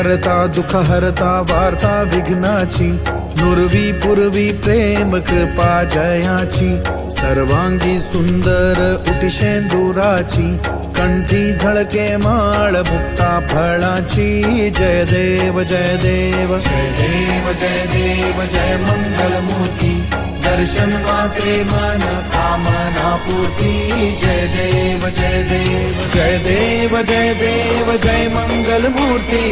करता दुःख हरता वार्ता विघ्नाची, नुरवी पुरवी प्रेम कृपा जयाची, सर्वांगी सुंदर उटिशेंदुराची, कंठी झळके माळ मुक्ता फळाची। जय देव जय देव जय देव जय देव जय मंगलमूर्ती, दर्शन मात्रे मन कामना पूर्ती। जय देव जय देव जय देव जय देव जय मंगलमूर्ती,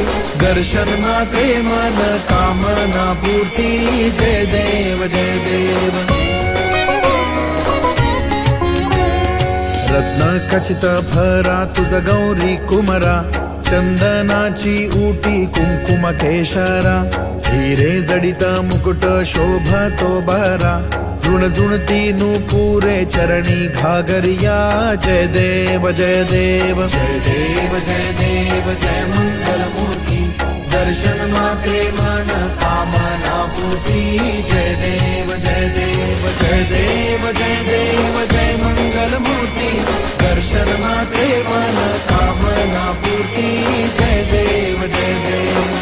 दर्शन मात्रे मन कामना पूर्ती। जय देव जय देव। रत्न खचित भरा तुझ गौरी कुमरा, चंदनाची ऊटी कुंकुम केशरा, हिरे जडित मुकुट शोभतो बरा, झुणझुणती नूपुरे चरणी घागरिया। जय देव जय देव जय देव जय देव जय मंगलमूर्ती, दर्शन मात्रे मन कामना पूर्ती। जय देव जय देव जय देव जय देव जय मंगलमूर्ती, दर्शन मात्रे मन कामना पूर्ती। जय देव जय देव।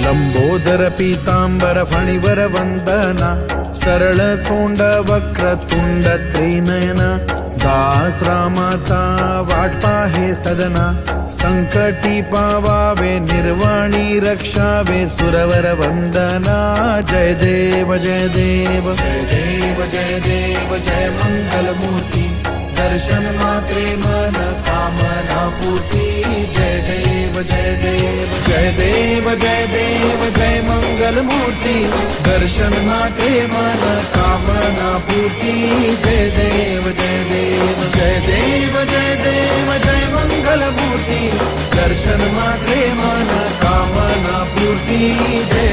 लंबोदर पीतांबर फणिवर वंदना, सरळ सोंड वक्र तुंड त्रिनयना, दास रामाचा वाट पाहे सदना, संकटी पावावे निर्वाणी रक्षावे सुरवर वंदना। जय देव जय देव जय देव जय देव जय मंगलमूर्ती, दर्शन मात्रे मन कामना पूर्ती। जय देव जय देव जय देव जय देव जय मंगलमूर्ती, दर्शन मात्रे मन कामना पूर्ती। जय देव जय देव जय देव जय देव जय मंगलमूर्ती, दर्शन मात्रे मन कामना पूर्ती। जय